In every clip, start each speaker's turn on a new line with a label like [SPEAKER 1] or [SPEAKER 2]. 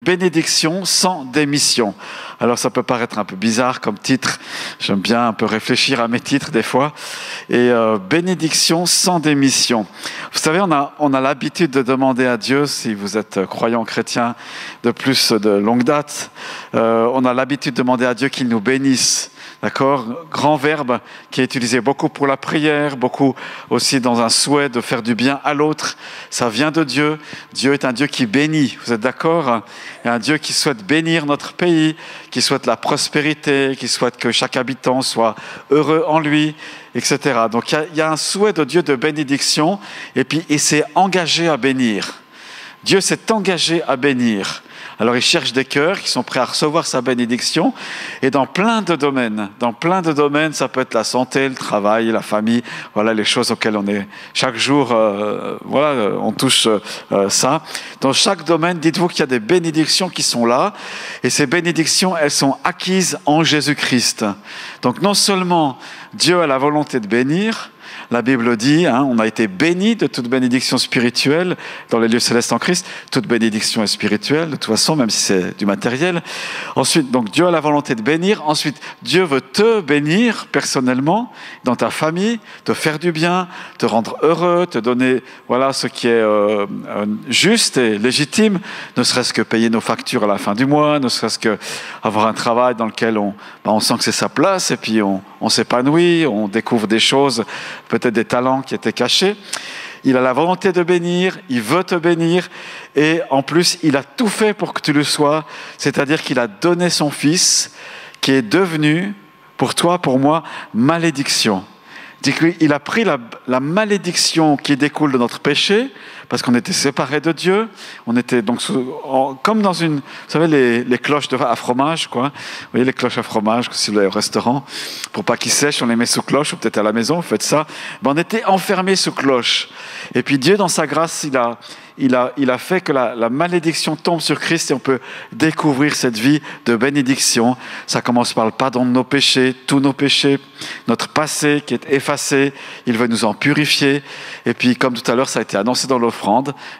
[SPEAKER 1] Bénédiction sans démission. Alors ça peut paraître un peu bizarre comme titre, j'aime bien un peu réfléchir à mes titres des fois. Et bénédiction sans démission. Vous savez, on a l'habitude de demander à Dieu, si vous êtes croyant chrétien de plus de longue date, on a l'habitude de demander à Dieu qu'il nous bénisse. D'accord? Grand verbe qui est utilisé beaucoup pour la prière, beaucoup aussi dans un souhait de faire du bien à l'autre. Ça vient de Dieu. Dieu est un Dieu qui bénit. Vous êtes d'accord? Il y a un Dieu qui souhaite bénir notre pays, qui souhaite la prospérité, qui souhaite que chaque habitant soit heureux en lui, etc. Donc il y a un souhait de Dieu de bénédiction et puis il s'est engagé à bénir. Dieu s'est engagé à bénir. Alors il cherche des cœurs qui sont prêts à recevoir sa bénédiction et dans plein de domaines, ça peut être la santé, le travail, la famille, voilà les choses auxquelles on est chaque jour, on touche ça. Dans chaque domaine, dites-vous qu'il y a des bénédictions qui sont là et ces bénédictions, elles sont acquises en Jésus-Christ. Donc non seulement Dieu a la volonté de bénir, la Bible dit, on a été bénis de toute bénédiction spirituelle dans les lieux célestes en Christ. Toute bénédiction est spirituelle, de toute façon, même si c'est du matériel. Ensuite, donc Dieu a la volonté de bénir. Ensuite, Dieu veut te bénir personnellement, dans ta famille, te faire du bien, te rendre heureux, te donner ce qui est juste et légitime, ne serait-ce que payer nos factures à la fin du mois, ne serait-ce que avoir un travail dans lequel on sent que c'est sa place et puis on s'épanouit, on découvre des choses, peut-être des talents qui étaient cachés. Il a la volonté de bénir, il veut te bénir et en plus, il a tout fait pour que tu le sois, c'est-à-dire qu'il a donné son Fils qui est devenu, pour toi, pour moi, malédiction. Il a pris la malédiction qui découle de notre péché, parce qu'on était séparés de Dieu. On était donc comme dans vous savez, les cloches à fromage, quoi. Vous voyez les cloches à fromage, si vous allez au restaurant, pour pas qu'ils sèchent, on les met sous cloche, ou peut-être à la maison, vous faites ça. On était enfermés sous cloche. Et puis Dieu, dans sa grâce, il a fait que la malédiction tombe sur Christ et on peut découvrir cette vie de bénédiction. Ça commence par le pardon de nos péchés, tous nos péchés, notre passé qui est effacé, il veut nous en purifier. Et puis, comme tout à l'heure, ça a été annoncé dans l'offrande,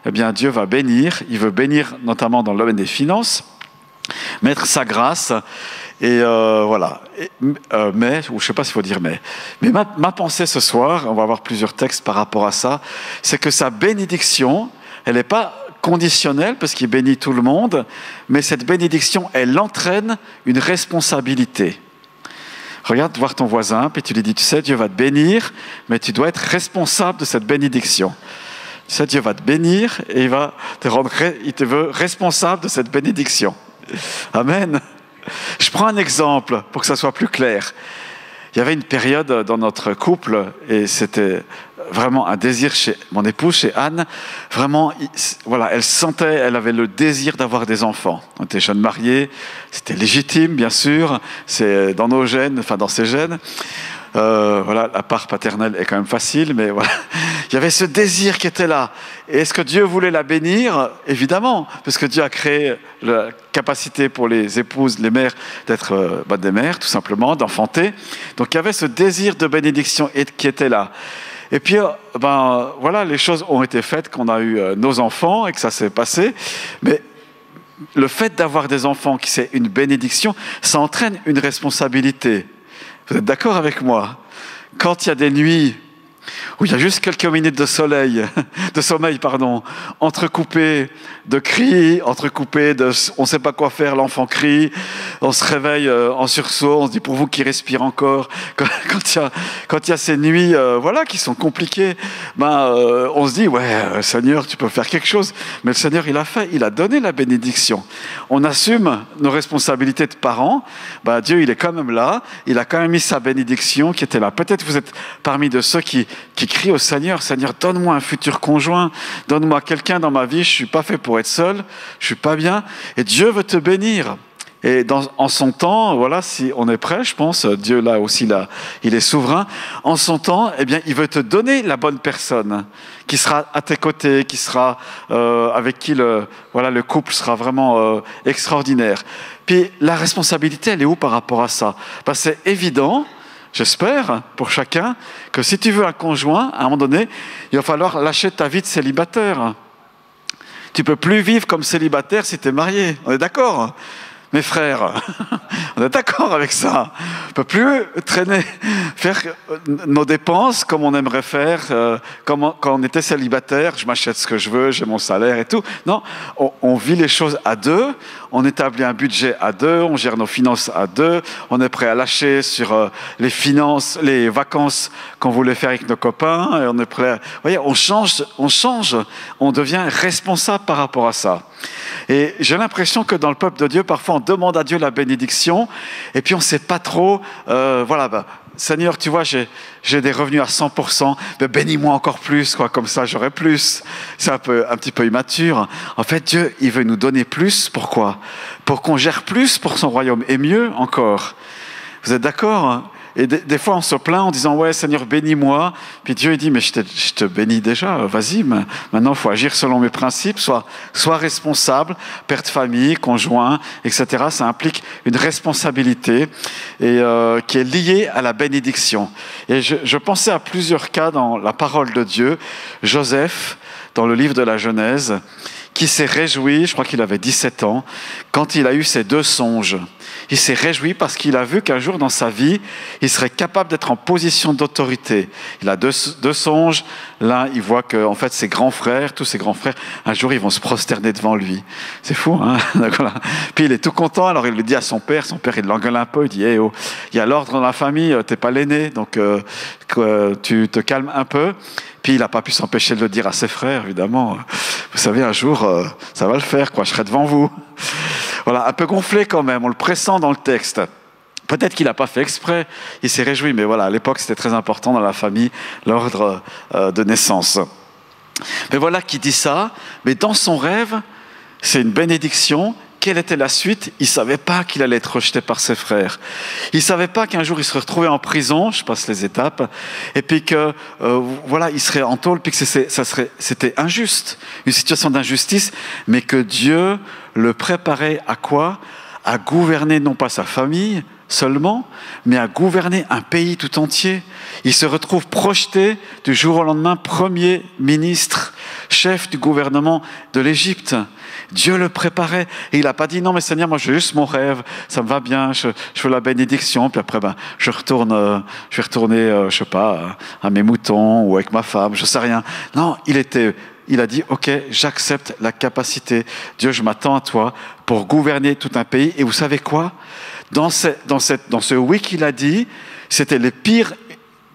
[SPEAKER 1] eh bien, Dieu va bénir. Il veut bénir notamment dans le domaine des finances, mettre sa grâce. Et voilà. Mais, ou je ne sais pas s'il faut dire mais ma pensée ce soir, on va avoir plusieurs textes par rapport à ça, c'est que sa bénédiction, elle n'est pas conditionnelle parce qu'il bénit tout le monde, mais cette bénédiction, elle entraîne une responsabilité. Regarde voir ton voisin, puis tu lui dis, tu sais, Dieu va te bénir, mais tu dois être responsable de cette bénédiction. Tu sais, Dieu va te bénir et il te veut responsable de cette bénédiction. Amen. Je prends un exemple pour que ça soit plus clair. Il y avait une période dans notre couple, et c'était vraiment un désir chez mon épouse, chez Anne. Vraiment, elle avait le désir d'avoir des enfants. On était jeunes mariés, c'était légitime, bien sûr, c'est dans nos gènes, dans ses gènes. La part paternelle est quand même facile, mais voilà. Il y avait ce désir qui était là. Et est-ce que Dieu voulait la bénir? Évidemment, parce que Dieu a créé la capacité pour les épouses, les mères, d'être des mères, tout simplement, d'enfanter. Donc il y avait ce désir de bénédiction qui était là. Et puis, les choses ont été faites, qu'on a eu nos enfants et que ça s'est passé. Mais le fait d'avoir des enfants, qui c'est une bénédiction, ça entraîne une responsabilité. Vous êtes d'accord avec moi? Quand il y a des nuits où il y a juste quelques minutes de sommeil, entrecoupées de cris, entrecoupées de on ne sait pas quoi faire, l'enfant crie, on se réveille en sursaut, on se dit pour vous qui respirez encore, quand il y a ces nuits qui sont compliquées, on se dit Seigneur, tu peux faire quelque chose, mais le Seigneur il a fait, il a donné la bénédiction. On assume nos responsabilités de parents, Dieu il est quand même là, il a quand même mis sa bénédiction qui était là. Peut-être vous êtes parmi de ceux qui crient au Seigneur, Seigneur, donne-moi un futur conjoint, donne-moi quelqu'un dans ma vie, je ne suis pas fait pour être seul, je ne suis pas bien, et Dieu veut te bénir. Et en son temps, si on est prêt, je pense, Dieu là aussi, il est souverain, en son temps, il veut te donner la bonne personne, qui sera à tes côtés, qui sera avec qui le couple sera vraiment extraordinaire. Puis la responsabilité, elle est où par rapport à ça? C'est évident, j'espère, pour chacun, que si tu veux un conjoint, à un moment donné, il va falloir lâcher ta vie de célibataire. Tu peux plus vivre comme célibataire si tu es marié. On est d'accord, mes frères? On est d'accord avec ça. On ne peut plus traîner, faire nos dépenses comme on aimerait faire, quand on était célibataire. Je m'achète ce que je veux, j'ai mon salaire et tout. Non, on vit les choses à deux, on établit un budget à deux, on gère nos finances à deux, on est prêt à lâcher sur les finances, les vacances qu'on voulait faire avec nos copains, et on est prêt. Vous voyez, on change, on devient responsable par rapport à ça. Et j'ai l'impression que dans le peuple de Dieu, parfois on demande à Dieu la bénédiction, et puis on ne sait pas trop, Seigneur, tu vois, j'ai des revenus à 100%, mais bénis-moi encore plus, quoi, comme ça j'aurai plus. C'est un petit peu immature. En fait, Dieu, il veut nous donner plus. Pourquoi? Pour qu'on gère plus pour son royaume, et mieux encore. Vous êtes d'accord? Et des fois, on se plaint en disant « Ouais, Seigneur, bénis-moi ». Puis Dieu, il dit « Mais je te bénis déjà, vas-y, maintenant, il faut agir selon mes principes. Sois responsable, père de famille, conjoint, etc. » Ça implique une responsabilité et, qui est liée à la bénédiction. Et je pensais à plusieurs cas dans la parole de Dieu. Joseph, dans le livre de la Genèse, qui s'est réjoui, je crois qu'il avait 17 ans, quand il a eu ses 2 songes. Il s'est réjoui parce qu'il a vu qu'un jour dans sa vie, il serait capable d'être en position d'autorité. Il a deux songes. L'un, il voit que en fait, ses grands frères, tous ses grands frères, un jour, ils vont se prosterner devant lui. C'est fou, hein? Puis il est tout content, alors il le dit à son père, il l'engueule un peu, il dit hey, « Oh, il y a l'ordre dans la famille, t'es pas l'aîné, donc tu te calmes un peu. » Puis il n'a pas pu s'empêcher de le dire à ses frères, évidemment. Vous savez, un jour, ça va le faire, quoi. Je serai devant vous. Voilà, un peu gonflé quand même, on le pressent dans le texte. Peut-être qu'il n'a pas fait exprès, il s'est réjoui, mais voilà, à l'époque, c'était très important dans la famille, l'ordre de naissance. Mais voilà qui dit ça, mais dans son rêve, c'est une bénédiction. Quelle était la suite? Il ne savait pas qu'il allait être rejeté par ses frères. Il ne savait pas qu'un jour il serait retrouvé en prison, je passe les étapes, et puis que il serait en tôle, puis que c'était injuste, une situation d'injustice, mais que Dieu le préparait à quoi? À gouverner non pas sa famille seulement, mais à gouverner un pays tout entier. Il se retrouve projeté du jour au lendemain premier ministre, chef du gouvernement de l'Égypte. Dieu le préparait et il n'a pas dit non mais Seigneur, moi je veux juste mon rêve, ça me va bien, je veux la bénédiction, puis après je vais retourner, je sais pas, à mes moutons ou avec ma femme, je sais rien. Non, il a dit ok, j'accepte la capacité. Dieu, je m'attends à toi pour gouverner tout un pays. Et vous savez quoi? Dans ce oui qu'il a dit, c'était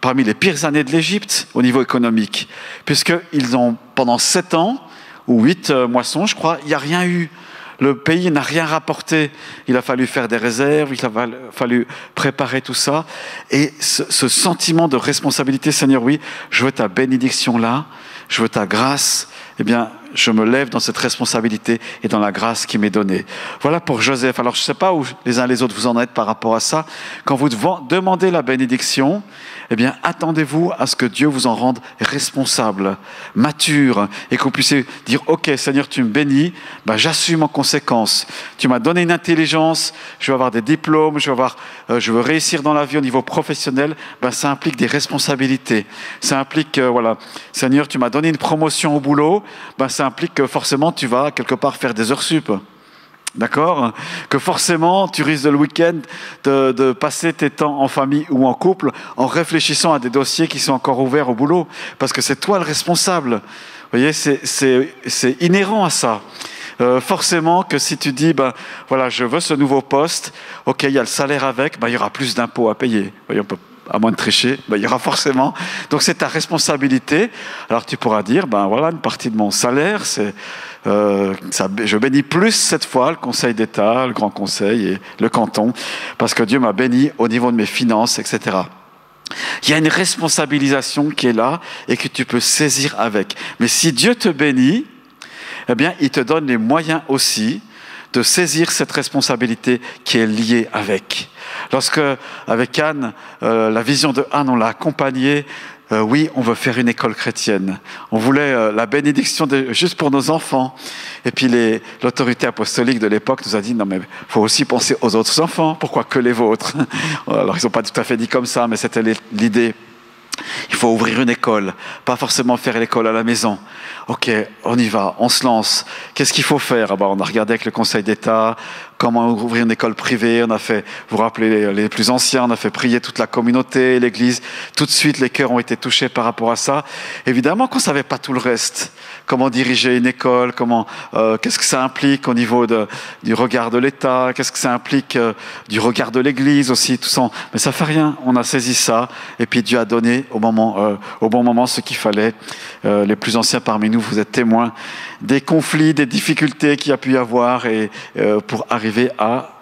[SPEAKER 1] parmi les pires années de l'Égypte au niveau économique, puisqu'ils ont pendant 7 ans ou 8 moissons, je crois, il n'y a rien eu. Le pays n'a rien rapporté. Il a fallu faire des réserves, il a fallu préparer tout ça. Et ce sentiment de responsabilité, Seigneur, oui, je veux ta bénédiction là, je veux ta grâce, eh bien, je me lève dans cette responsabilité et dans la grâce qui m'est donnée. Voilà pour Joseph. Alors, je ne sais pas où les uns les autres vous en êtes par rapport à ça. Quand vous demandez la bénédiction, eh bien, attendez-vous à ce que Dieu vous en rende responsable, mature, et que vous puissiez dire « Ok, Seigneur, tu me bénis, j'assume en conséquence. Tu m'as donné une intelligence, je veux avoir des diplômes, je veux réussir dans la vie au niveau professionnel. » Ça implique des responsabilités. Ça implique, Seigneur, tu m'as donné une promotion au boulot, ça implique que forcément tu vas quelque part faire des heures sup. D'accord? Que forcément tu risques le week-end de passer tes temps en famille ou en couple en réfléchissant à des dossiers qui sont encore ouverts au boulot. Parce que c'est toi le responsable. Vous voyez, c'est inhérent à ça. Forcément que si tu dis, je veux ce nouveau poste, ok, il y a le salaire avec, il y aura plus d'impôts à payer. Vous voyez, on peut à moins de tricher, il y aura forcément. Donc c'est ta responsabilité. Alors tu pourras dire, une partie de mon salaire, je bénis plus cette fois le Conseil d'État, le Grand Conseil et le canton, parce que Dieu m'a béni au niveau de mes finances, etc. Il y a une responsabilisation qui est là et que tu peux saisir avec. Mais si Dieu te bénit, eh bien, il te donne les moyens aussi de saisir cette responsabilité qui est liée avec. Lorsque, avec Anne, la vision de Anne, on l'a accompagnée, oui, on veut faire une école chrétienne. On voulait la bénédiction juste pour nos enfants. Et puis l'autorité apostolique de l'époque nous a dit, non mais il faut aussi penser aux autres enfants, pourquoi que les vôtres? Alors ils n'ont pas tout à fait dit comme ça, mais c'était l'idée. Il faut ouvrir une école, pas forcément faire l'école à la maison. ok, on y va, on se lance. Qu'est-ce qu'il faut faire? On a regardé avec le Conseil d'État comment ouvrir une école privée. On a fait, vous vous rappelez, les plus anciens, on a fait prier toute la communauté, l'Église. Tout de suite, les cœurs ont été touchés par rapport à ça. Évidemment qu'on ne savait pas tout le reste. Comment diriger une école, qu'est-ce que ça implique au niveau du regard de l'État, qu'est-ce que ça implique du regard de l'Église aussi, tout ça. Mais ça ne fait rien, on a saisi ça, et puis Dieu a donné au bon moment ce qu'il fallait. Les plus anciens parmi nous, vous êtes témoins des conflits, des difficultés qu'il y a pu y avoir, et pour arriver à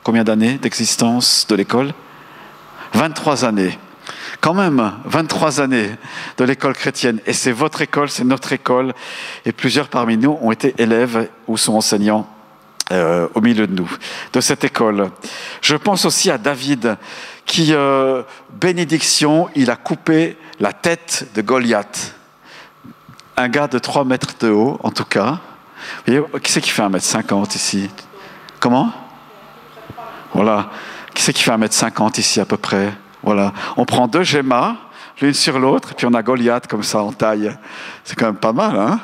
[SPEAKER 1] combien d'années d'existence de l'école? 23 années. Quand même, 23 années de l'école chrétienne. Et c'est votre école, c'est notre école. Et plusieurs parmi nous ont été élèves ou sont enseignants au milieu de nous, de cette école. Je pense aussi à David, qui, bénédiction, il a coupé la tête de Goliath. Un gars de 3 mètres de haut, en tout cas. Vous voyez, qui c'est qui fait 1,50 m ici? Comment? Voilà. Qui c'est qui fait 1,50 m ici à peu près? Voilà. On prend 2 gemmas, l'une sur l'autre, et puis on a Goliath comme ça en taille. C'est quand même pas mal, hein?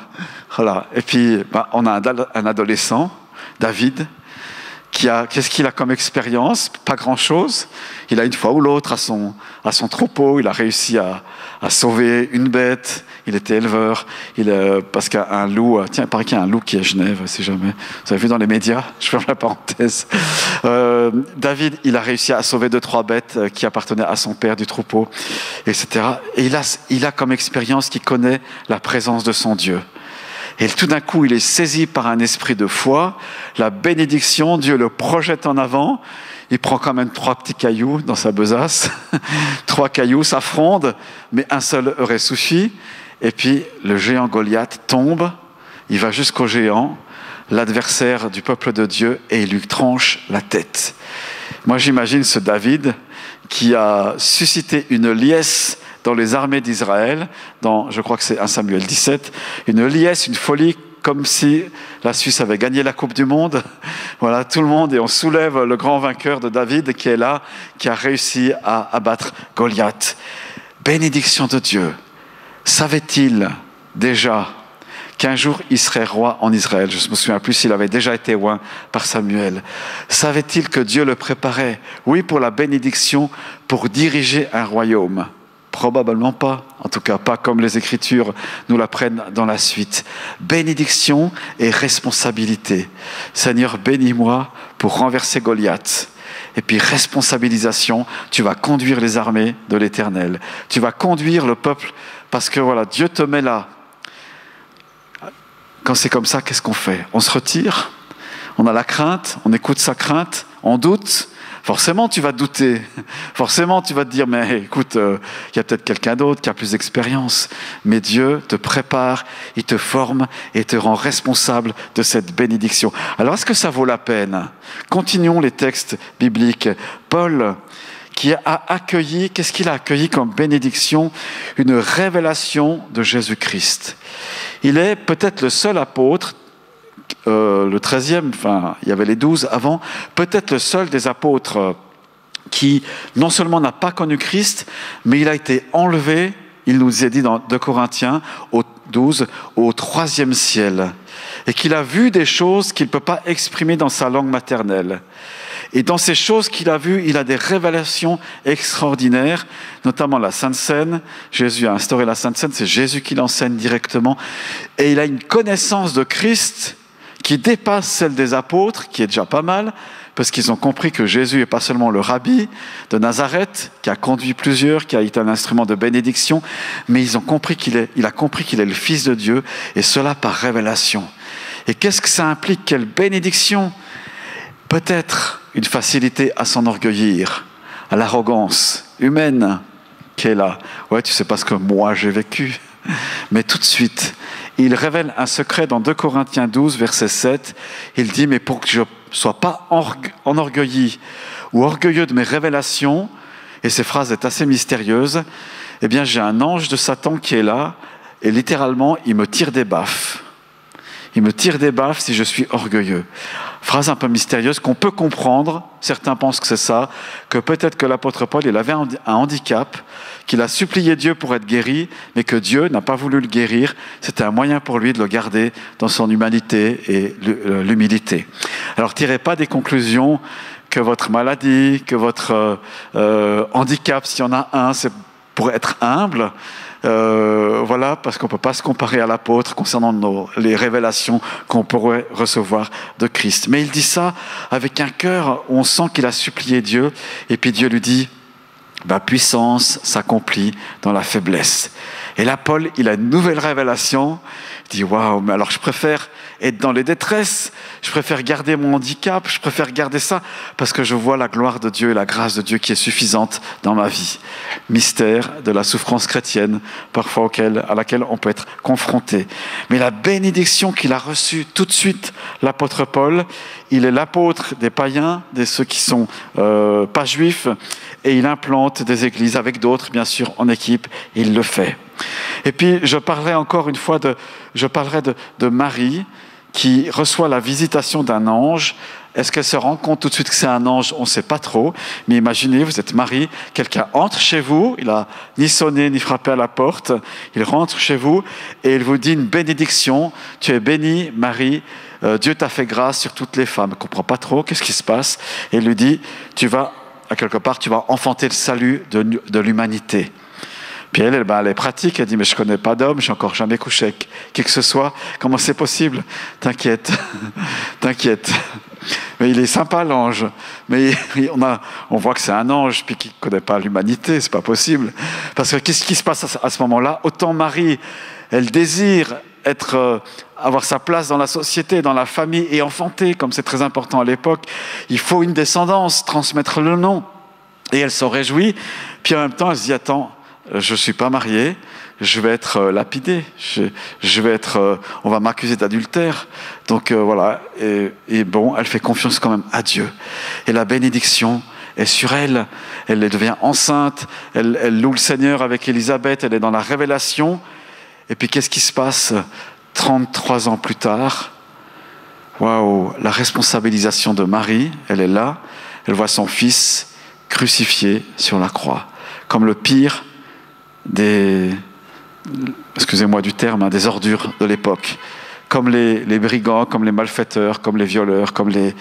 [SPEAKER 1] Voilà. Et puis, on a un adolescent, David, qu'est-ce qu'il a comme expérience? Pas grand-chose. Il a une fois ou l'autre à son troupeau, il a réussi à sauver une bête. Il était éleveur, parce qu'un loup, tiens, il paraît qu'il y a un loup qui est à Genève, si jamais. Vous avez vu dans les médias, je ferme la parenthèse. David, il a réussi à sauver 2-3 bêtes qui appartenaient à son père du troupeau, etc. Et il a comme expérience qu'il connaît la présence de son Dieu. Et tout d'un coup, il est saisi par un esprit de foi, la bénédiction, Dieu le projette en avant. Il prend quand même 3 petits cailloux dans sa besace. 3 cailloux, ça fronde, mais un seul aurait suffi. Et puis, le géant Goliath tombe, il va jusqu'au géant, l'adversaire du peuple de Dieu, et il lui tranche la tête. Moi, j'imagine ce David qui a suscité une liesse dans les armées d'Israël, je crois que c'est 1 Samuel 17, une liesse, une folie, comme si la Suisse avait gagné la Coupe du Monde. Voilà, tout le monde, et on soulève le grand vainqueur de David qui est là, qui a réussi à abattre Goliath. Bénédiction de Dieu. Savait-il déjà qu'un jour il serait roi en Israël? Je ne me souviens plus s'il avait déjà été oint par Samuel. Savait-il que Dieu le préparait? Oui, pour la bénédiction, pour diriger un royaume. Probablement pas, en tout cas pas comme les Écritures nous l'apprennent dans la suite. Bénédiction et responsabilité. Seigneur, bénis-moi pour renverser Goliath. Et puis responsabilisation, tu vas conduire les armées de l'Éternel. Tu vas conduire le peuple, parce que voilà, Dieu te met là. Quand c'est comme ça, qu'est-ce qu'on fait? On se retire, on a la crainte, on écoute sa crainte, on doute. Forcément, tu vas douter. Forcément, tu vas te dire, mais écoute, il y a peut-être quelqu'un d'autre qui a plus d'expérience. Mais Dieu te prépare, il te forme et te rend responsable de cette bénédiction. Alors, est-ce que ça vaut la peine? Continuons les textes bibliques. Paul, qui a accueilli, qu'est-ce qu'il a accueilli comme bénédiction? Une révélation de Jésus-Christ. Il est peut-être le seul apôtre, le 13e, enfin, il y avait les 12 avant, peut-être le seul des apôtres qui non seulement n'a pas connu Christ, mais il a été enlevé, il nous est dit dans 2 Corinthiens au 12, au 3e ciel, et qu'il a vu des choses qu'il ne peut pas exprimer dans sa langue maternelle. Et dans ces choses qu'il a vues, il a des révélations extraordinaires, notamment la Sainte Seine. Jésus a instauré la Sainte Seine, c'est Jésus qui l'enseigne directement. Et il a une connaissance de Christ qui dépasse celle des apôtres, qui est déjà pas mal, parce qu'ils ont compris que Jésus n'est pas seulement le rabbi de Nazareth, qui a conduit plusieurs, qui a été un instrument de bénédiction, mais il a compris qu'il est le Fils de Dieu, et cela par révélation. Et qu'est-ce que ça implique? Quelle bénédiction? Peut-être une facilité à s'enorgueillir, à l'arrogance humaine qui est là. Ouais, tu sais pas ce que moi j'ai vécu. Mais tout de suite, il révèle un secret dans 2 Corinthiens 12, verset 7. Il dit, mais pour que je ne sois pas enorgueilli ou orgueilleux de mes révélations, et ces phrases sont assez mystérieuses, eh bien j'ai un ange de Satan qui est là, et littéralement, il me tire des baffes. Il me tire des baffes si je suis orgueilleux. Phrase un peu mystérieuse qu'on peut comprendre. Certains pensent que c'est ça, que peut-être que l'apôtre Paul, il avait un handicap, qu'il a supplié Dieu pour être guéri, mais que Dieu n'a pas voulu le guérir. C'était un moyen pour lui de le garder dans son humanité et l'humilité. Alors, tirez pas des conclusions que votre maladie, que votre handicap, s'il y en a un, c'est pour être humble. Voilà, parce qu'on ne peut pas se comparer à l'apôtre concernant les révélations qu'on pourrait recevoir de Christ. Mais il dit ça avec un cœur où on sent qu'il a supplié Dieu, et puis Dieu lui dit, ma puissance s'accomplit dans la faiblesse. Et là, Paul, il a une nouvelle révélation. Il dit, waouh, mais alors je préfère être dans les détresses, je préfère garder mon handicap, je préfère garder ça, parce que je vois la gloire de Dieu et la grâce de Dieu qui est suffisante dans ma vie. Mystère de la souffrance chrétienne, parfois à laquelle on peut être confronté. Mais la bénédiction qu'il a reçue tout de suite, l'apôtre Paul, il est l'apôtre des païens, de ceux qui sont pas juifs, et il implante des églises avec d'autres, bien sûr, en équipe, et il le fait. Et puis, je parlerai encore une fois de Marie, qui reçoit la visitation d'un ange. Est-ce qu'elle se rend compte tout de suite que c'est un ange? On ne sait pas trop. Mais imaginez, vous êtes Marie, quelqu'un entre chez vous, il n'a ni sonné ni frappé à la porte, il rentre chez vous et il vous dit une bénédiction. Tu es bénie, Marie, Dieu t'a fait grâce sur toutes les femmes. Elle ne comprend pas trop, qu'est-ce qui se passe? Et il lui dit, tu vas enfanter le salut de l'humanité. Puis elle est pratique, elle dit, mais je ne connais pas d'homme, je n'ai encore jamais couché avec qui que ce soit. Comment c'est possible? T'inquiète, t'inquiète. Mais il est sympa, l'ange. Mais on voit que c'est un ange, puis qu'il ne connaît pas l'humanité, c'est pas possible. Parce que qu'est-ce qui se passe à ce moment-là? Autant Marie, elle désire avoir sa place dans la société, dans la famille, et enfanter, comme c'est très important à l'époque. Il faut une descendance, transmettre le nom. Et elle s'en réjouit. Puis en même temps, elle se dit, attends, je ne suis pas mariée, je vais être lapidée, on va m'accuser d'adultère. Donc voilà, et bon, elle fait confiance quand même à Dieu. Et la bénédiction est sur elle, elle devient enceinte, elle loue le Seigneur avec Élisabeth, elle est dans la révélation. Et puis qu'est-ce qui se passe 33 ans plus tard? Waouh, la responsabilisation de Marie, elle est là, elle voit son fils crucifié sur la croix, comme le pire excusez-moi du terme, des ordures de l'époque, comme les brigands, comme les malfaiteurs, comme les violeurs, comme les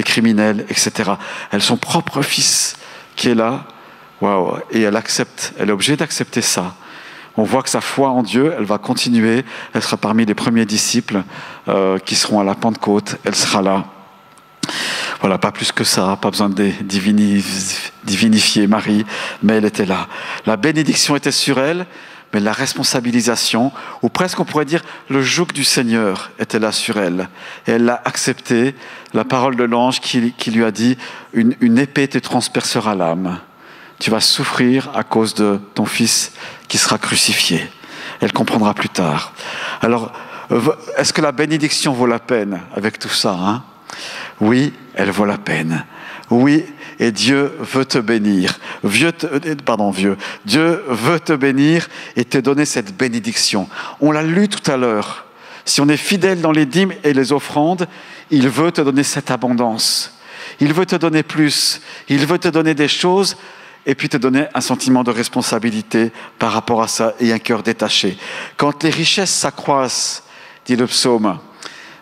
[SPEAKER 1] criminels, etc. Elle, son propre fils qui est là, waouh, et elle est obligée d'accepter ça. On voit que sa foi en Dieu, elle va continuer, elle sera parmi les premiers disciples qui seront à la Pentecôte, elle sera là. Voilà, pas plus que ça, pas besoin de divinifier Marie, mais elle était là. La bénédiction était sur elle, mais la responsabilisation, ou presque on pourrait dire le joug du Seigneur était là sur elle. Et elle l'a accepté, la parole de l'ange qui lui a dit « Une épée te transpercera l'âme. Tu vas souffrir à cause de ton fils qui sera crucifié. » Elle comprendra plus tard. Alors, est-ce que la bénédiction vaut la peine avec tout ça, hein? Oui, elle vaut la peine. Oui, et Dieu veut te bénir. Dieu veut te bénir et te donner cette bénédiction. On l'a lu tout à l'heure. Si on est fidèle dans les dîmes et les offrandes, il veut te donner cette abondance. Il veut te donner plus. Il veut te donner des choses et puis te donner un sentiment de responsabilité par rapport à ça et un cœur détaché. Quand les richesses s'accroissent, dit le psaume,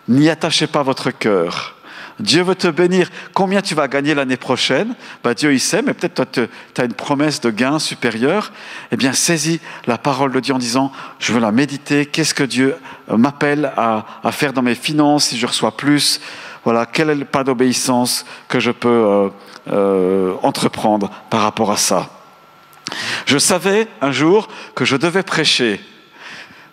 [SPEAKER 1] n'y attachez pas votre cœur. Dieu veut te bénir. Combien tu vas gagner l'année prochaine? Dieu, il sait, mais peut-être toi, tu as une promesse de gain supérieur. Eh bien, saisis la parole de Dieu en disant, je veux la méditer. Qu'est-ce que Dieu m'appelle à faire dans mes finances si je reçois plus? Voilà, quel est le pas d'obéissance que je peux entreprendre par rapport à ça? Je savais un jour que je devais prêcher.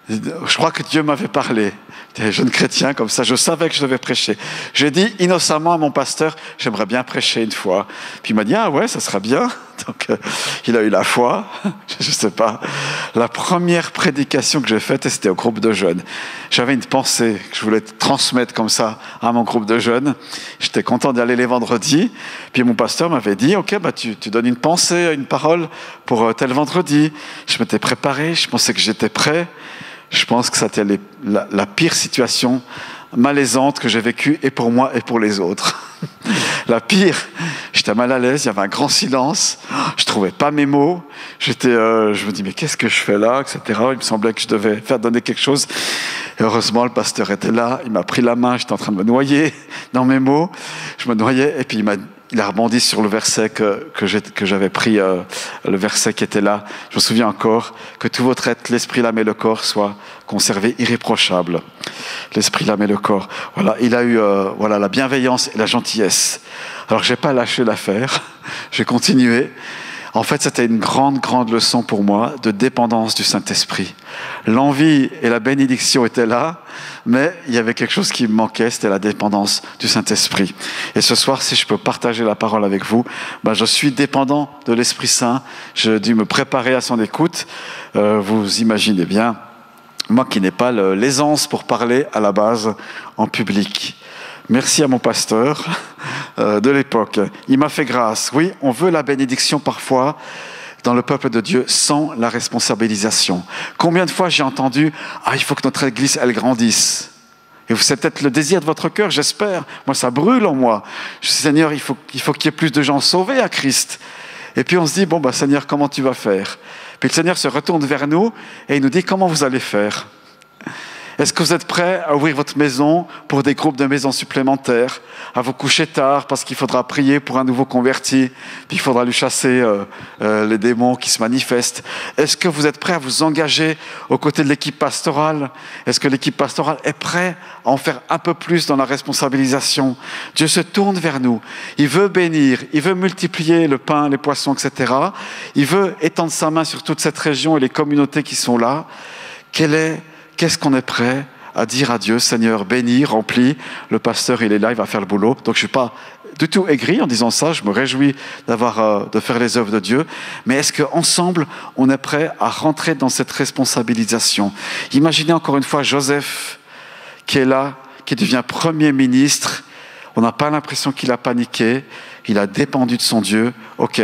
[SPEAKER 1] Je crois que Dieu m'avait parlé. J'étais jeune chrétien comme ça, je savais que je devais prêcher. J'ai dit innocemment à mon pasteur, j'aimerais bien prêcher une fois. Puis il m'a dit, ah ouais, ça sera bien. Donc il a eu la foi, je ne sais pas. La première prédication que j'ai faite, c'était au groupe de jeunes. J'avais une pensée que je voulais transmettre comme ça à mon groupe de jeunes. J'étais content d'y aller les vendredis. Puis mon pasteur m'avait dit, ok, tu donnes une pensée, une parole pour tel vendredi. Je m'étais préparé, je pensais que j'étais prêt. Je pense que c'était la pire situation malaisante que j'ai vécue et pour moi et pour les autres. La pire, j'étais mal à l'aise, il y avait un grand silence, je trouvais pas mes mots, je me dis mais qu'est-ce que je fais là, etc. Il me semblait que je devais faire donner quelque chose. Et heureusement, le pasteur était là, il m'a pris la main, j'étais en train de me noyer dans mes mots, je me noyais et puis il a rebondi sur le verset que j'avais pris, le verset qui était là. Je me souviens encore que tout votre être, l'esprit, l'âme et le corps soient conservés irréprochables. L'esprit, l'âme et le corps. Voilà, il a eu la bienveillance et la gentillesse. Alors, j'ai pas lâché l'affaire, j'ai continué. En fait, c'était une grande, grande leçon pour moi de dépendance du Saint-Esprit. L'envie et la bénédiction étaient là, mais il y avait quelque chose qui me manquait, c'était la dépendance du Saint-Esprit. Et ce soir, si je peux partager la parole avec vous, je suis dépendant de l'Esprit Saint. J'ai dû me préparer à son écoute. Vous imaginez bien, moi qui n'ai pas l'aisance pour parler à la base en public. Merci à mon pasteur de l'époque. Il m'a fait grâce. Oui, on veut la bénédiction parfois dans le peuple de Dieu sans la responsabilisation. Combien de fois j'ai entendu « il faut que notre église, elle grandisse ». Et c'est peut-être le désir de votre cœur, j'espère. Moi, ça brûle en moi. Je dis « Seigneur, il faut qu'il y ait plus de gens sauvés à Christ ». Et puis on se dit « Seigneur, comment tu vas faire ?» Puis le Seigneur se retourne vers nous et il nous dit « Comment vous allez faire ?» Est-ce que vous êtes prêts à ouvrir votre maison pour des groupes de maisons supplémentaires, à vous coucher tard parce qu'il faudra prier pour un nouveau converti, puis il faudra lui chasser les démons qui se manifestent? Est-ce que vous êtes prêts à vous engager aux côtés de l'équipe pastorale? Est-ce que l'équipe pastorale est prête à en faire un peu plus dans la responsabilisation? Dieu se tourne vers nous. Il veut bénir, il veut multiplier le pain, les poissons, etc. Il veut étendre sa main sur toute cette région et les communautés qui sont là. Qu'est-ce qu'on est prêt à dire à Dieu? Seigneur, bénis, remplis. Le pasteur, il est là, il va faire le boulot. Donc, je ne suis pas du tout aigri en disant ça. Je me réjouis de faire les œuvres de Dieu. Mais est-ce qu'ensemble, on est prêt à rentrer dans cette responsabilisation? Imaginez encore une fois Joseph qui est là, qui devient Premier ministre. On n'a pas l'impression qu'il a paniqué. Il a dépendu de son Dieu. OK,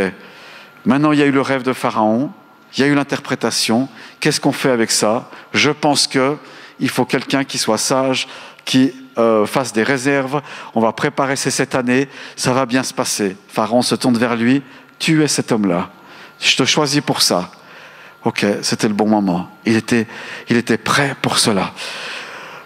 [SPEAKER 1] maintenant, il y a eu le rêve de Pharaon. Il y a eu l'interprétation. Qu'est-ce qu'on fait avec ça? Je pense qu'il faut quelqu'un qui soit sage, qui fasse des réserves. On va préparer cette année. Ça va bien se passer. Pharaon se tourne vers lui. Tu es cet homme-là. Je te choisis pour ça. OK, c'était le bon moment. Il était prêt pour cela.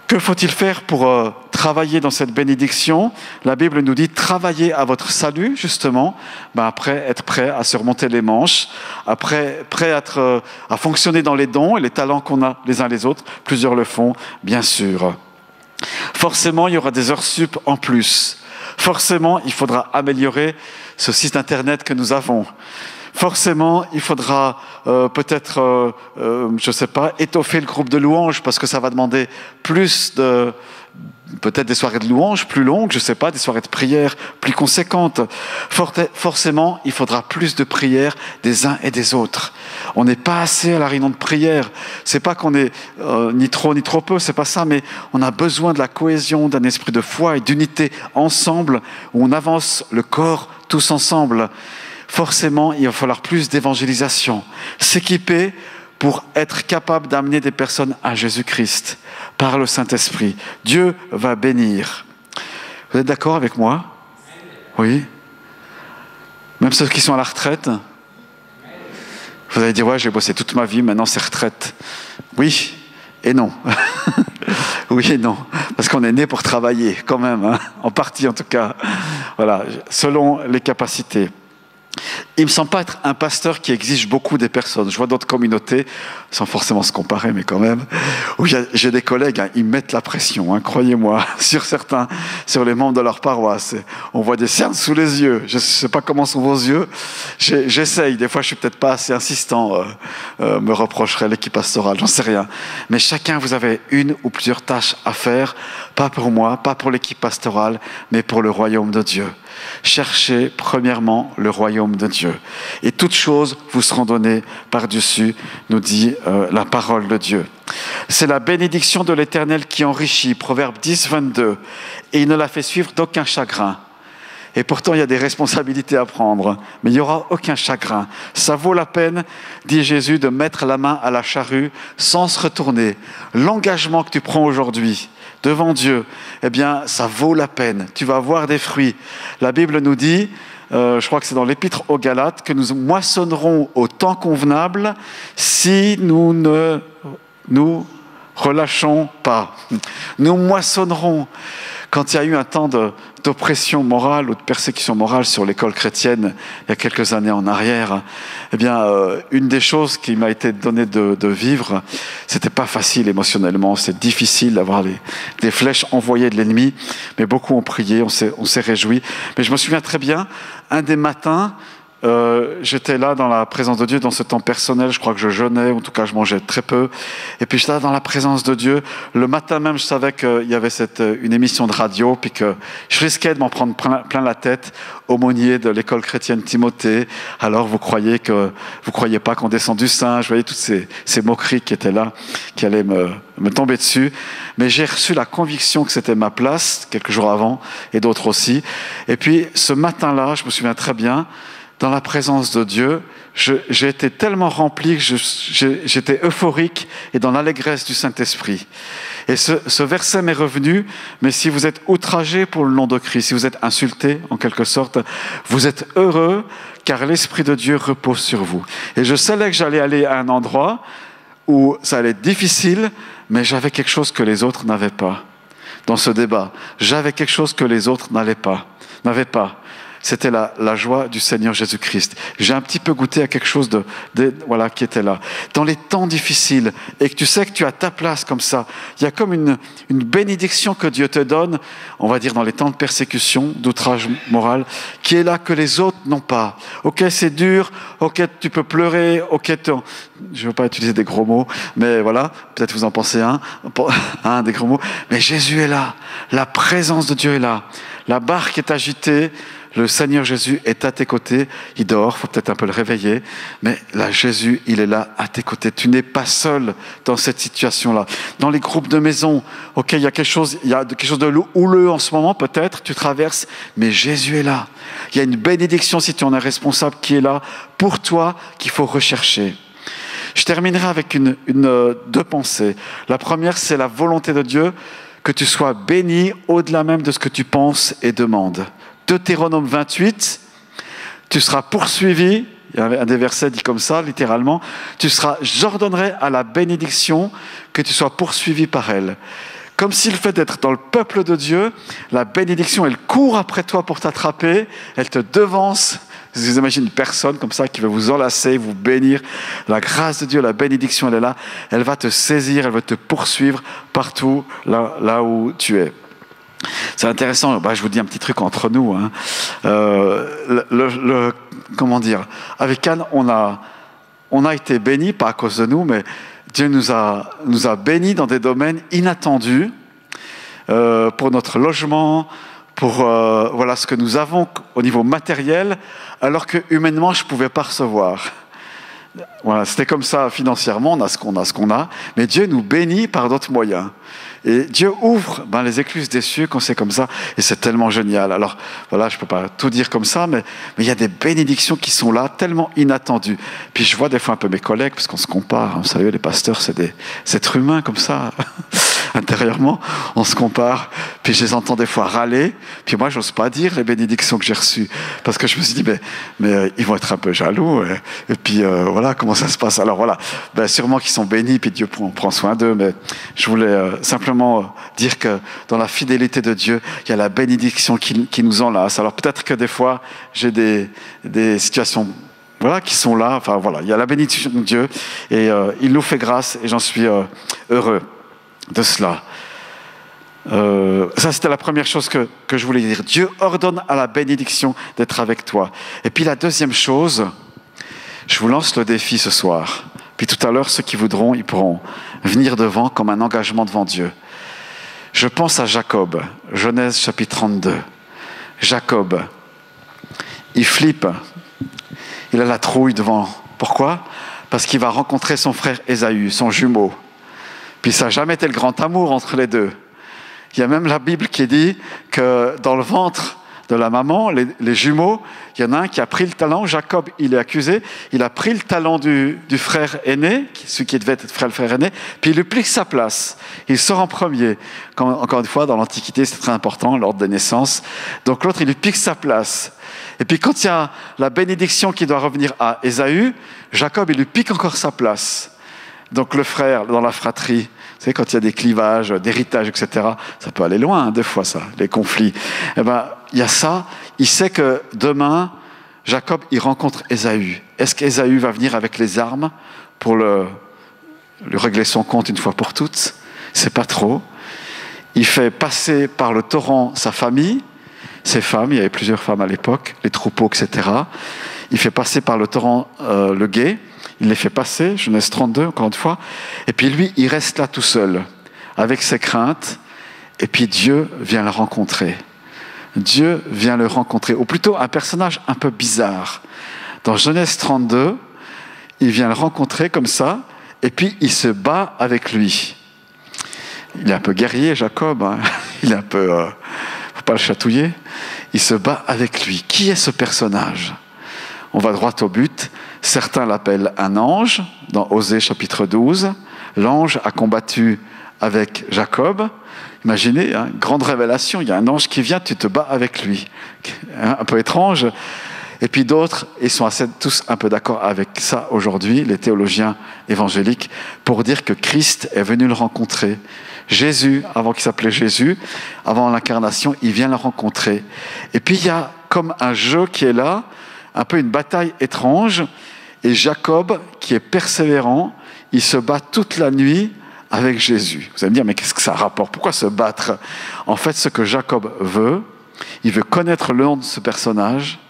[SPEAKER 1] Que faut-il faire pour travailler dans cette bénédiction? La Bible nous dit travailler à votre salut, justement. Après, être prêt à se remonter les manches, après, prêt à fonctionner dans les dons et les talents qu'on a les uns les autres. Plusieurs le font, bien sûr. Forcément, il y aura des heures sup en plus. Forcément, il faudra améliorer ce site internet que nous avons. Forcément, il faudra peut-être, je ne sais pas, étoffer le groupe de louanges parce que ça va demander peut-être des soirées de louanges plus longues, je ne sais pas, des soirées de prière plus conséquentes. Forcément, il faudra plus de prières des uns et des autres. On n'est pas assez à la réunion de prière. C'est pas qu'on est ni trop peu, c'est pas ça, mais on a besoin de la cohésion, d'un esprit de foi et d'unité ensemble où on avance le corps tous ensemble. Forcément, il va falloir plus d'évangélisation, s'équiper pour être capable d'amener des personnes à Jésus-Christ par le Saint-Esprit. Dieu va bénir. Vous êtes d'accord avec moi? Oui? Même ceux qui sont à la retraite? Vous allez dire, ouais, j'ai bossé toute ma vie, maintenant c'est retraite. Oui et non. Oui et non. Parce qu'on est né pour travailler quand même, hein, en partie en tout cas. Voilà, selon les capacités. Il ne me semble pas être un pasteur qui exige beaucoup des personnes. Je vois d'autres communautés, sans forcément se comparer, mais quand même, où j'ai des collègues, ils mettent la pression, croyez-moi, sur certains, sur les membres de leur paroisse. On voit des cernes sous les yeux. Je ne sais pas comment sont vos yeux. J'essaye. Des fois, je ne suis peut-être pas assez insistant, me reprocherait l'équipe pastorale, j'en sais rien. Mais chacun, vous avez une ou plusieurs tâches à faire, pas pour moi, pas pour l'équipe pastorale, mais pour le royaume de Dieu. Cherchez premièrement le royaume de Dieu. Et toutes choses vous seront données par-dessus, nous dit la parole de Dieu. C'est la bénédiction de l'Éternel qui enrichit, Proverbe 10, 22, et il ne la fait suivre d'aucun chagrin. Et pourtant, il y a des responsabilités à prendre, mais il n'y aura aucun chagrin. Ça vaut la peine, dit Jésus, de mettre la main à la charrue sans se retourner. L'engagement que tu prends aujourd'hui, devant Dieu, eh bien, ça vaut la peine. Tu vas avoir des fruits. La Bible nous dit, je crois que c'est dans l'Épître aux Galates, que nous moissonnerons au temps convenable si nous ne nous relâchons pas. Nous moissonnerons. Quand il y a eu un temps d'oppression morale ou de persécution morale sur l'école chrétienne il y a quelques années en arrière, eh bien, une des choses qui m'a été donnée de vivre, c'était pas facile émotionnellement, c'est difficile d'avoir des flèches envoyées de l'ennemi, mais beaucoup ont prié, on s'est réjouis. Mais je me souviens très bien, un des matins, j'étais là dans la présence de Dieu, dans ce temps personnel, je crois que je jeûnais, en tout cas je mangeais très peu, et puis j'étais là dans la présence de Dieu. Le matin même, je savais qu'il y avait une émission de radio, puis que je risquais de m'en prendre plein la tête, aumônier de l'école chrétienne Timothée. Alors vous croyez pas qu'on descend du singe, vous voyez toutes ces moqueries qui étaient là, qui allaient me tomber dessus. Mais j'ai reçu la conviction que c'était ma place, quelques jours avant, et d'autres aussi. Et puis ce matin-là, je me souviens très bien, dans la présence de Dieu, j'ai été tellement rempli que j'étais euphorique et dans l'allégresse du Saint-Esprit. Et ce verset m'est revenu, mais si vous êtes outragé pour le nom de Christ, si vous êtes insulté en quelque sorte, vous êtes heureux car l'Esprit de Dieu repose sur vous. Et je savais que j'allais aller à un endroit où ça allait être difficile, mais j'avais quelque chose que les autres n'avaient pas. Dans ce débat, j'avais quelque chose que les autres n'avaient pas. C'était la joie du Seigneur Jésus-Christ. J'ai un petit peu goûté à quelque chose voilà, qui était là. Dans les temps difficiles, et que tu sais que tu as ta place comme ça, il y a comme une bénédiction que Dieu te donne, on va dire dans les temps de persécution, d'outrage moral, qui est là que les autres n'ont pas. Ok, c'est dur, ok, tu peux pleurer, ok, je ne veux pas utiliser des gros mots, mais voilà, peut-être vous en pensez un des gros mots, mais Jésus est là, la présence de Dieu est là, la barque est agitée, le Seigneur Jésus est à tes côtés, il dort, il faut peut-être un peu le réveiller, mais là, Jésus, il est là à tes côtés. Tu n'es pas seul dans cette situation-là. Dans les groupes de maison, ok, il y a quelque chose de houleux en ce moment, peut-être, tu traverses, mais Jésus est là. Il y a une bénédiction, si tu en es responsable, qui est là pour toi, qu'il faut rechercher. Je terminerai avec deux pensées. La première, c'est la volonté de Dieu, que tu sois béni au-delà même de ce que tu penses et demandes. Deutéronome 28, tu seras poursuivi, il y a un des versets dit comme ça, littéralement, j'ordonnerai à la bénédiction que tu sois poursuivi par elle. Comme si le fait d'être dans le peuple de Dieu, la bénédiction, elle court après toi pour t'attraper, elle te devance. Vous imaginez une personne comme ça qui veut vous enlacer, vous bénir. La grâce de Dieu, la bénédiction, elle est là. Elle va te saisir, elle va te poursuivre partout là où tu es. C'est intéressant, je vous dis un petit truc entre nous. Hein. Comment dire, avec Anne, on a été bénis, pas à cause de nous, mais Dieu nous a bénis dans des domaines inattendus pour notre logement, pour voilà ce que nous avons au niveau matériel, alors que humainement je ne pouvais pas recevoir. Voilà, c'était comme ça financièrement, on a ce qu'on a, mais Dieu nous bénit par d'autres moyens. Et Dieu ouvre les écluses des cieux quand c'est comme ça, et c'est tellement génial. Alors voilà, je ne peux pas tout dire comme ça, mais il y a des bénédictions qui sont là, tellement inattendues. Puis je vois des fois un peu mes collègues, parce qu'on se compare, vous savez, les pasteurs, c'est des êtres humains comme ça, intérieurement, on se compare, puis je les entends des fois râler, puis moi je n'ose pas dire les bénédictions que j'ai reçues, parce que je me suis dit, mais ils vont être un peu jaloux, et puis voilà, comment ça se passe. Alors voilà, sûrement qu'ils sont bénis, puis Dieu prend soin d'eux, mais je voulais simplement dire que dans la fidélité de Dieu, il y a la bénédiction qui nous enlace. Alors peut-être que des fois, j'ai des situations qui sont là, enfin voilà, il y a la bénédiction de Dieu, et il nous fait grâce, et j'en suis heureux de cela. Ça, c'était la première chose que je voulais dire. Dieu ordonne à la bénédiction d'être avec toi. Et puis la deuxième chose, je vous lance le défi ce soir. Puis tout à l'heure, ceux qui voudront, ils pourront venir devant comme un engagement devant Dieu. Je pense à Jacob, Genèse chapitre 32. Jacob, il flippe, il a la trouille devant. Pourquoi ? Parce qu'il va rencontrer son frère Ésaü, son jumeau. Puis ça n'a jamais été le grand amour entre les deux. Il y a même la Bible qui dit que dans le ventre de la maman, les jumeaux, il y en a un qui a pris le talent, Jacob, il est accusé, il a pris le talent du frère aîné, celui qui devait être le frère aîné, puis il lui pique sa place. Il sort en premier. Encore une fois, dans l'Antiquité, c'est très important, l'ordre des naissances. Donc l'autre, il lui pique sa place. Et puis quand il y a la bénédiction qui doit revenir à Ésaü, Jacob, il lui pique encore sa place. Donc le frère, dans la fratrie, vous savez, quand il y a des clivages, d'héritage, etc., ça peut aller loin, hein, des fois, ça, les conflits. Eh ben, il y a ça. Il sait que demain, Jacob, il rencontre Ésaü. Est-ce qu'Ésaü va venir avec les armes pour lui régler son compte une fois pour toutes? C'est pas trop. Il fait passer par le torrent sa famille, ses femmes, il y avait plusieurs femmes à l'époque, les troupeaux, etc. Il fait passer par le torrent le gué. Il les fait passer, Genèse 32, encore une fois. Et puis lui, il reste là tout seul, avec ses craintes. Et puis Dieu vient le rencontrer. Dieu vient le rencontrer. Ou plutôt un personnage un peu bizarre. Dans Genèse 32, il vient le rencontrer comme ça. Et puis il se bat avec lui. Il est un peu guerrier, Jacob. Hein. Il est un peu... faut pas le chatouiller. Il se bat avec lui. Qui est ce personnage ? On va droit au but. Certains l'appellent un ange, dans Osée chapitre 12. L'ange a combattu avec Jacob. Imaginez, hein, grande révélation, il y a un ange qui vient, tu te bats avec lui. Un peu étrange. Et puis d'autres, ils sont tous un peu d'accord avec ça aujourd'hui, les théologiens évangéliques, pour dire que Christ est venu le rencontrer. Jésus, avant qu'il s'appelait Jésus, avant l'incarnation, il vient le rencontrer. Et puis il y a comme un jeu qui est là, un peu une bataille étrange, et Jacob, qui est persévérant, il se bat toute la nuit avec Jésus. Vous allez me dire, mais qu'est-ce que ça rapporte? Pourquoi se battre? En fait, ce que Jacob veut, il veut connaître le nom de ce personnage,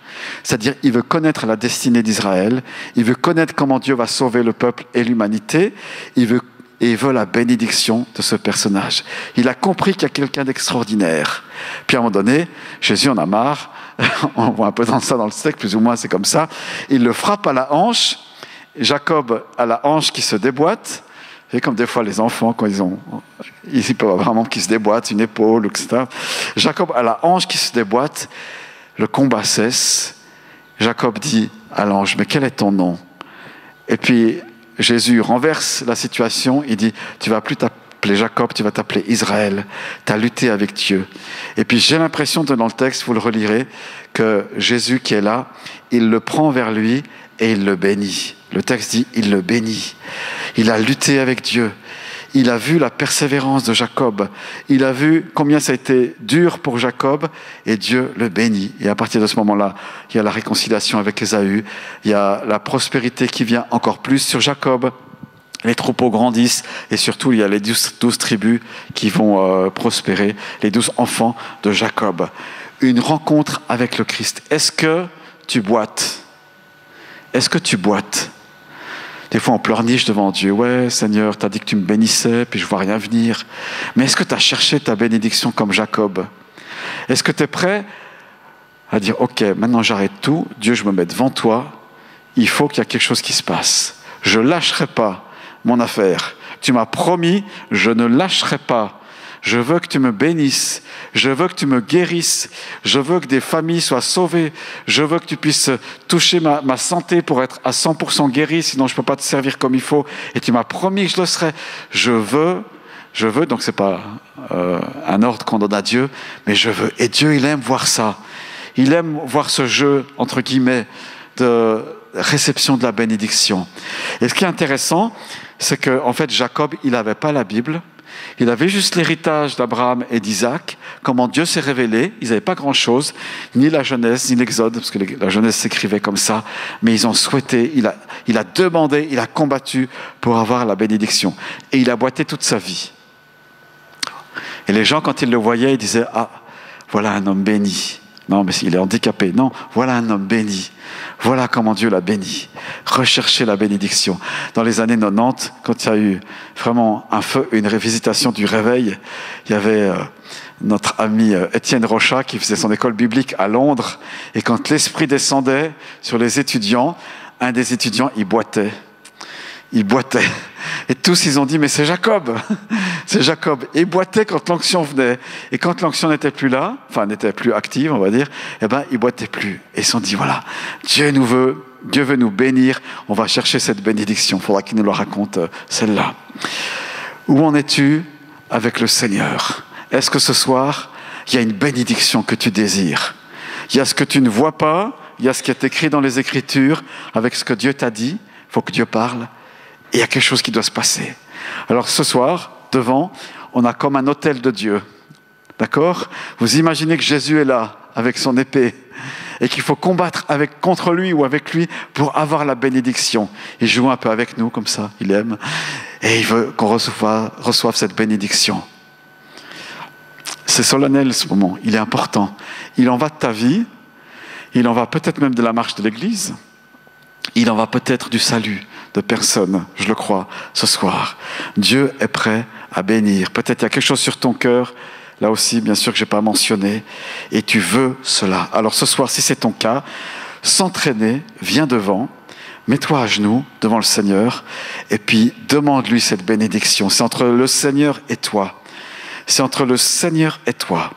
[SPEAKER 1] c'est-à-dire il veut connaître la destinée d'Israël, il veut connaître comment Dieu va sauver le peuple et l'humanité, il veut la bénédiction de ce personnage. Il a compris qu'il y a quelqu'un d'extraordinaire. Puis à un moment donné, Jésus en a marre, on voit un peu dans ça dans le texte, plus ou moins c'est comme ça, il le frappe à la hanche, Jacob a la hanche qui se déboîte, et comme des fois les enfants, quand ils peuvent vraiment qu'ils se déboîtent, une épaule, etc. Jacob a la hanche qui se déboîte, le combat cesse, Jacob dit à l'ange, mais quel est ton nom? Et puis Jésus renverse la situation, il dit, tu ne vas plus t'appeler Jacob, tu vas t'appeler Israël, tu as lutté avec Dieu. Et puis j'ai l'impression, dans le texte, vous le relirez, que Jésus qui est là, il le prend vers lui et il le bénit. Le texte dit, il le bénit. Il a lutté avec Dieu. Il a vu la persévérance de Jacob. Il a vu combien ça a été dur pour Jacob et Dieu le bénit. Et à partir de ce moment-là, il y a la réconciliation avec Ésaü. Il y a la prospérité qui vient encore plus sur Jacob. Les troupeaux grandissent et surtout, il y a les 12 tribus qui vont prospérer, les 12 enfants de Jacob. Une rencontre avec le Christ. Est-ce que tu boites? Est-ce que tu boites? Des fois, on pleurniche devant Dieu. Ouais, Seigneur, tu as dit que tu me bénissais, puis je ne vois rien venir. Mais est-ce que tu as cherché ta bénédiction comme Jacob? Est-ce que tu es prêt à dire, OK, maintenant j'arrête tout, Dieu, je me mets devant toi, il faut qu'il y ait quelque chose qui se passe. Je ne lâcherai pas mon affaire. Tu m'as promis, je ne lâcherai pas. Je veux que tu me bénisses. Je veux que tu me guérisses. Je veux que des familles soient sauvées. Je veux que tu puisses toucher ma santé pour être à 100% guéri, sinon je ne peux pas te servir comme il faut. Et tu m'as promis que je le serai. Je veux, donc ce n'est pas un ordre qu'on donne à Dieu, mais je veux. Et Dieu, il aime voir ça. Il aime voir ce jeu, entre guillemets, de réception de la bénédiction. Et ce qui est intéressant, c'est qu'en fait, Jacob, il n'avait pas la Bible. Il avait juste l'héritage d'Abraham et d'Isaac, comment Dieu s'est révélé. Ils n'avaient pas grand-chose, ni la Genèse, ni l'Exode, parce que la Genèse s'écrivait comme ça, mais ils ont souhaité, il a demandé, il a combattu pour avoir la bénédiction. Et il a boité toute sa vie. Et les gens, quand ils le voyaient, ils disaient, ah, voilà un homme béni. Non, mais il est handicapé. Non, voilà un homme béni. Voilà comment Dieu l'a béni. Recherchez la bénédiction. Dans les années 90, quand il y a eu vraiment un feu, une révisitation du réveil, il y avait notre ami Étienne Rochat qui faisait son école biblique à Londres. Et quand l'Esprit descendait sur les étudiants, un des étudiants, il boitait. il boitait. Et tous, ils ont dit, mais c'est Jacob, c'est Jacob. Et il boitait quand l'onction venait. Et quand l'onction n'était plus là, enfin n'était plus active, on va dire, eh ben, il boitait plus. Et ils se sont dit, voilà, Dieu veut nous bénir, on va chercher cette bénédiction. Il faudra qu'il nous la raconte, celle-là. Où en es-tu avec le Seigneur? Est-ce que ce soir, il y a une bénédiction que tu désires? Il y a ce que tu ne vois pas, il y a ce qui est écrit dans les Écritures, avec ce que Dieu t'a dit, il faut que Dieu parle. Et il y a quelque chose qui doit se passer. Alors ce soir, devant, on a comme un autel de Dieu. D'accord? Vous imaginez que Jésus est là, avec son épée, et qu'il faut combattre contre lui ou avec lui pour avoir la bénédiction. Il joue un peu avec nous, comme ça, il aime. Et il veut qu'on reçoive cette bénédiction. C'est solennel ce moment, il est important. Il en va de ta vie, il en va peut-être même de la marche de l'Église, il en va peut-être du salut de personnes, je le crois, ce soir. Dieu est prêt à bénir. Peut-être il y a quelque chose sur ton cœur, là aussi, bien sûr, que je n'ai pas mentionné, et tu veux cela. Alors ce soir, si c'est ton cas, sans traîner, viens devant, mets-toi à genoux devant le Seigneur, et puis demande-lui cette bénédiction. C'est entre le Seigneur et toi. C'est entre le Seigneur et toi.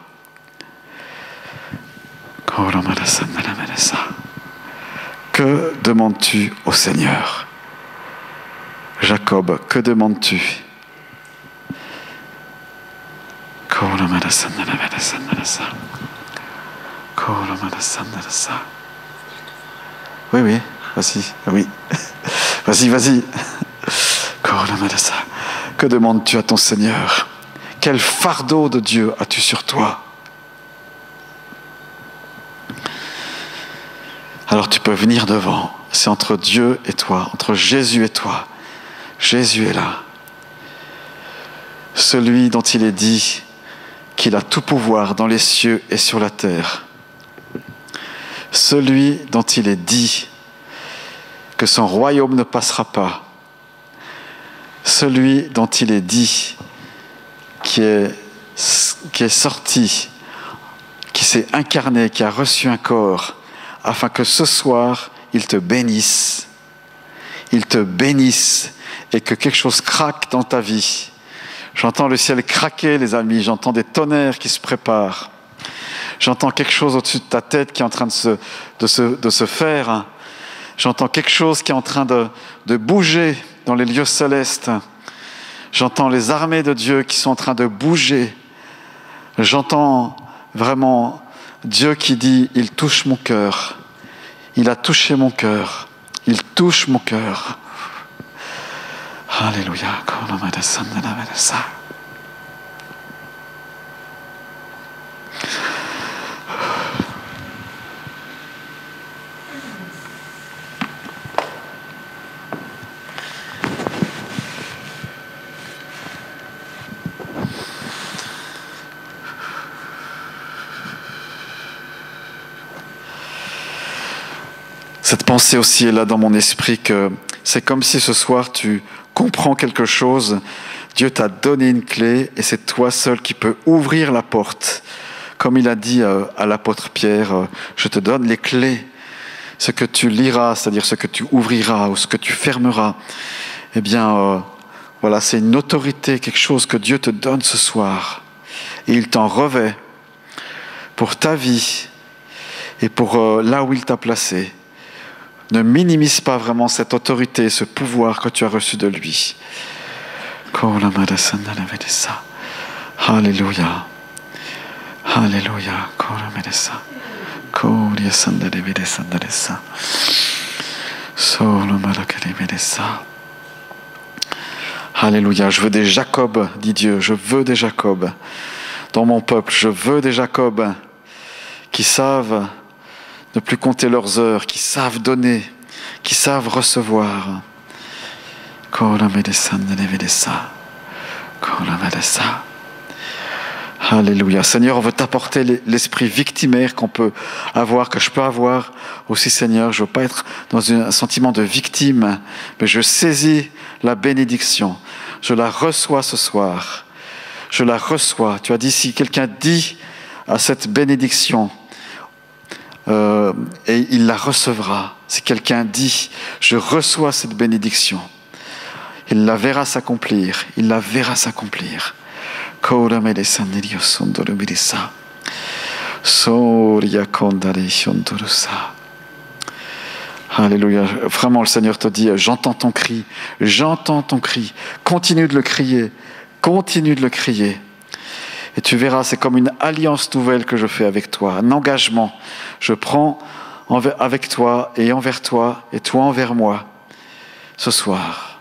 [SPEAKER 1] Que demandes-tu au Seigneur? Jacob, que demandes-tu? Oui, vas-y, oui. Vas-y. Que demandes-tu à ton Seigneur? Quel fardeau de Dieu as-tu sur toi? Alors tu peux venir devant. C'est entre Dieu et toi, entre Jésus et toi. Jésus est là. Celui dont il est dit qu'il a tout pouvoir dans les cieux et sur la terre. Celui dont il est dit que son royaume ne passera pas. Celui dont il est dit qui est sorti, qui s'est incarné, qui a reçu un corps, afin que ce soir, il te bénisse. Il te bénisse et que quelque chose craque dans ta vie. J'entends le ciel craquer, les amis. J'entends des tonnerres qui se préparent. J'entends quelque chose au-dessus de ta tête qui est en train de se faire. J'entends quelque chose qui est en train de bouger dans les lieux célestes. J'entends les armées de Dieu qui sont en train de bouger. J'entends vraiment Dieu qui dit « Il touche mon cœur. Il a touché mon cœur. Il touche mon cœur. » Alléluia. Cette pensée aussi est là dans mon esprit que c'est comme si ce soir tu comprends quelque chose, Dieu t'a donné une clé et c'est toi seul qui peux ouvrir la porte. Comme il a dit à l'apôtre Pierre, je te donne les clés. Ce que tu liras, c'est-à-dire ce que tu ouvriras ou ce que tu fermeras, eh bien, voilà, c'est une autorité, quelque chose que Dieu te donne ce soir. Et il t'en revêt pour ta vie et pour là où il t'a placé. Ne minimise pas vraiment cette autorité, ce pouvoir que tu as reçu de lui. Alléluia. Alléluia. Alléluia. Je veux des Jacob, dit Dieu. Je veux des Jacob dans mon peuple. Je veux des Jacob qui savent ne plus compter leurs heures, qui savent donner, qui savent recevoir. Alléluia. Seigneur, on veut t'apporter l'esprit victimaire qu'on peut avoir, que je peux avoir aussi, Seigneur. Je ne veux pas être dans un sentiment de victime, mais je saisis la bénédiction. Je la reçois ce soir. Je la reçois. Tu as dit, si quelqu'un dit à cette bénédiction, et il la recevra. Si quelqu'un dit, je reçois cette bénédiction. Il la verra s'accomplir. Il la verra s'accomplir. Alléluia. Vraiment, le Seigneur te dit, j'entends ton cri, continue de le crier, continue de le crier. Et tu verras, c'est comme une alliance nouvelle que je fais avec toi, un engagement. Je prends avec toi et envers toi et toi envers moi ce soir.